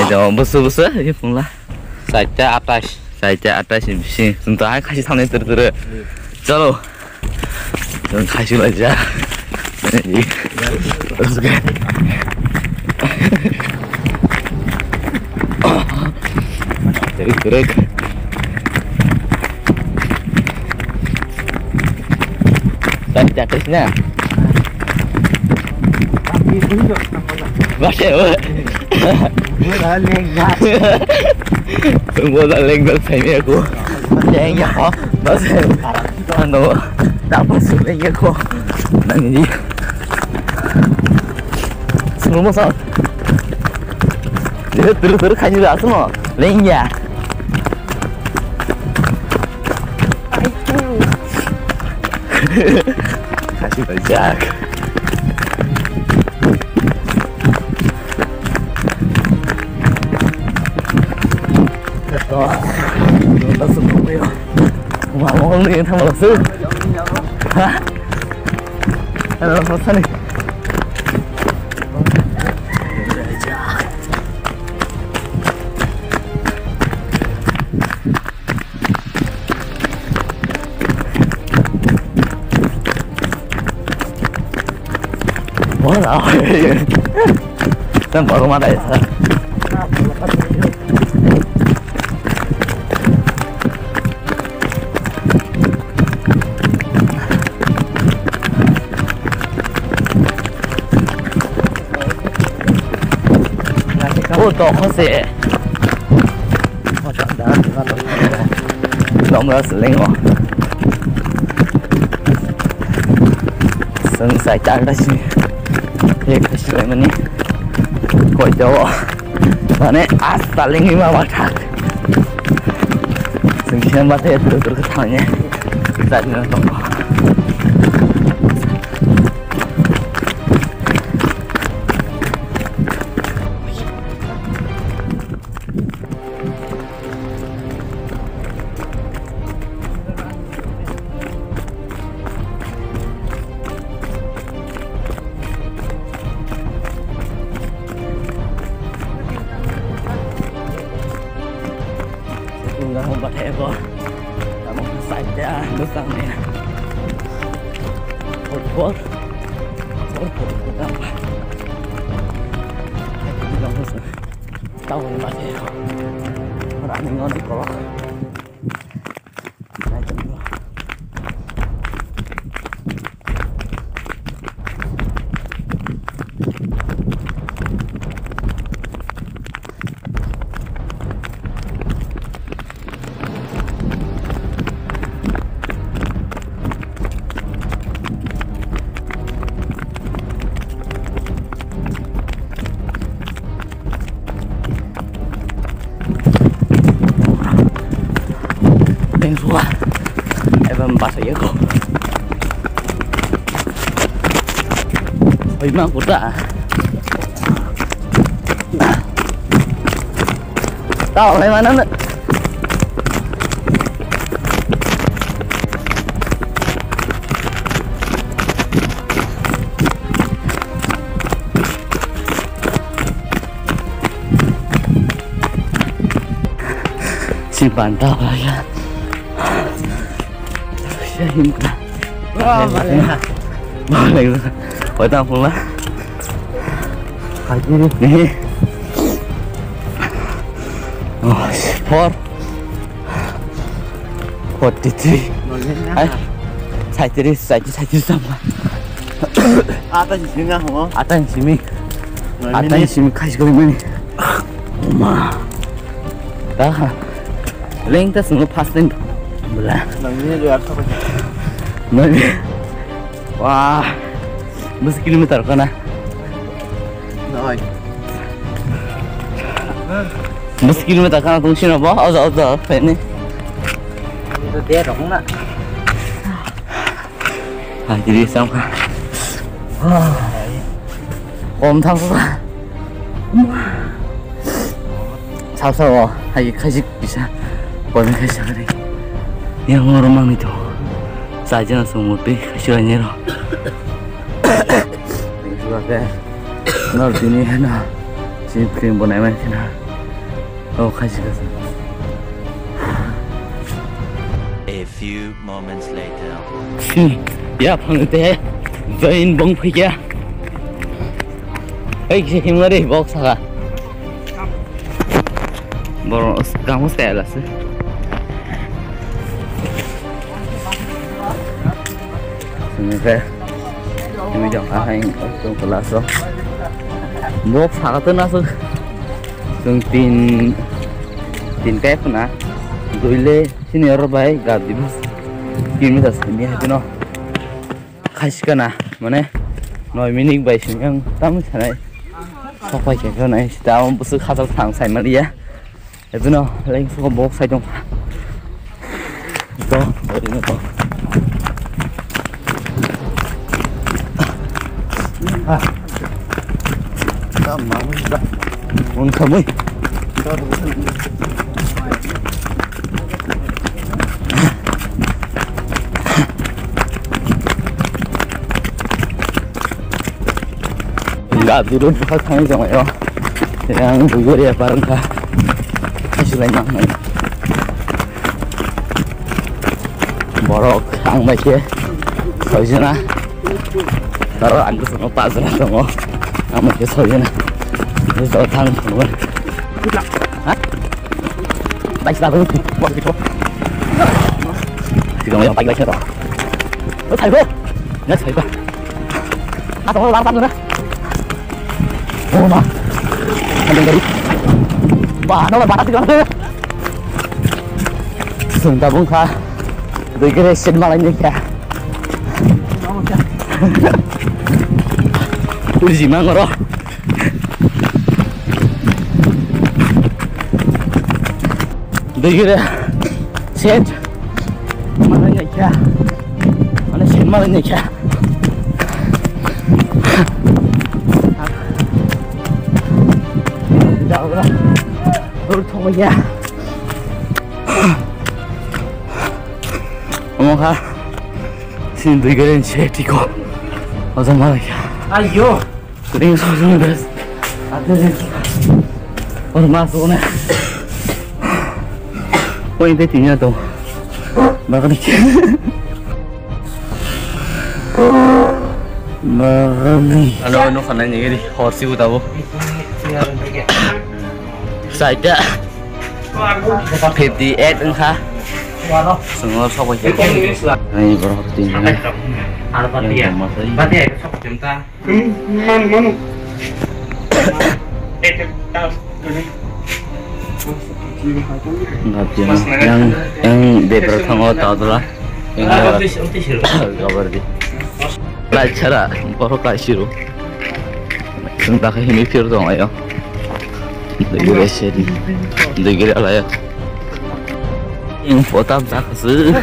저 무스 이 몰라. 살짝 아따시 씨. 진짜 할 같이 사는 들들. चलो 좀 같이 가자. Let's go. Terus. Saya atasnya. Masih. Semua leng saya ni aku. Leng ya. Masih. Ano? Dapat leng aku. Nanti. Semua sah. Dia terus kan juga semua. Leng ya. Kasih banyak. Langsung ya. Mau ngomongin sama langsung. Hah? Halo, apa nih? Wala, kan baru mata ya. Oh, toh sih. Macam dah, nomor seling oh. Selesai cari sini. ये कशी आहे म्हणे कोयतो म्हणे आज चालेंगे मामा ठाक संख्या मध्ये येतो थांबणे चालणार नको không có thể vô một sạch nước tăng này hột cốt của tao tao không có thể nó đã mình ngon thì có Tua em bahasa ya kok memang kuda tahu dari mana nih simpan tahu lah ya Him ka. Boleh. Boleh tak pula. Haji ni. Oh, 43. Saya jadi sama. Atas sini apa? Atas sini kasih kau ini. Oma. Dah. Leng tu semua pasen. Boleh. Namanya juga apa? Nanti, wah, berapa kilometer kan? Naik. Berapa kilometer kan? Tunggu sini apa? Ada, ini. Itu dia dong nak. Jadi sama. Wah, om thang susah. Sao, hay kasih bisa. Boleh kasih lagi. Yang orang itu. Saja langsung mupi kasihannya loh. Ini sudah kayak nol ini enak. Sini film bonai macam mana? Oh kasih kasih. A few moments later. Ya pangte, zain bong pergi. Kisi himari box saga. Baru kamu style sih. Sebenarnya ini jangan hanya untuk kelas oh. Box saga tu nasi. Tin kayak mana? Dulu sini orang baik gak dibus. Gini dah sini aja no. Kasih kena mana? Noi minik baik sini yang tamu sana. Sampai ke sana kita mau busuk khasal sang saya Maria. Itu no, lain suka box saya jom. Itu, ini tu. Sama juga. Kamu. Enggak tidur bukan kami sama yo. Yang gugur ya bareng kah. Kasih lain mana. Borok ang baik ya. Sojana. Taruh anda semua pasrah semua. Amat ke sojana. Ini soal tang semua. Hah? Baik sudah tu. Buat itu. Jika mau yang baik baik itu. Oh cari bu. Ya cari bu. Atau mau langsung tu. Oh mah. Ada dari. Wah, nama barat itu kan. Sudah bungka. Dikira sen malah ni kah. Uji mangoro. Dikira sen malah ni kah. Mana sen malah ni kah. Dah lah. Bertemu ya. Omong sini dikira sen tiko. Azam malah kah. Ayo. Sering susah guys. Ada ni. Orang masuk ni. Oh ini tinggal tu. Makan ni. Makan ni. Ano kanan ni ni. Horsi ko tahu. Saja. 58 engkau. Semua sok aja. Ini berapa tinggi? Apa dia? Berarti itu sok jemta. Mana? Enggak yang di pertama tahu tu lah. Kabar di. Belajar baru kasih. Tentang ini firman dong ayo. Degil seri, degil ala ya. Yang foto tak sih.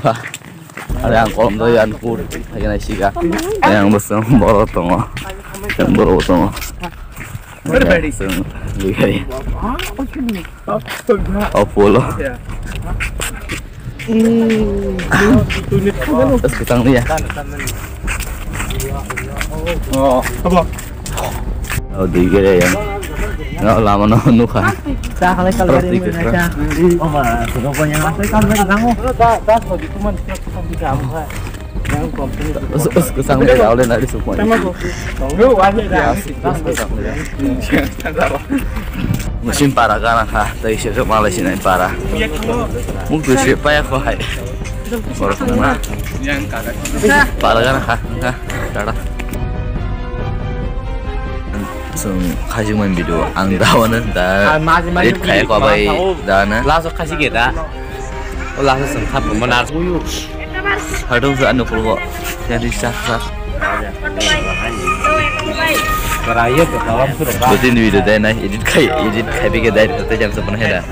Wah, ada yang kolom tu yang kur, lagi nasi kah? Yang besar baru tengok, yang baru tengok. Besar, begini. Apollo. Terus kita ni ya. Oh, apa? Oh, dikira yang. Nggak lama nunggu kan. Saya kalau dari Indonesia. Oh, mas, sudah banyak masuk kan lagi kamu. Dah, kalau di teman kita di kamu kan. Yang komplit. Terus kesang dari awalnya dari semua. Sama tu. Tahu ada dah. Musim parah kan, dari siapa malah sini parah. Mungkin siapa ya kau hai. Orang mana? Yang kagak. Parah kan, Kagak. Kasih main video, angdawan dah. Lihat kayak kau bayi, dah na. Langsung kasih kita. Langsung sengkap benar. Hadung se anu keluar, jadi sah. Berayap ke dalam sudah. Betul video dah na, edit kayak bikin dah, kita jam sepenuhnya dah.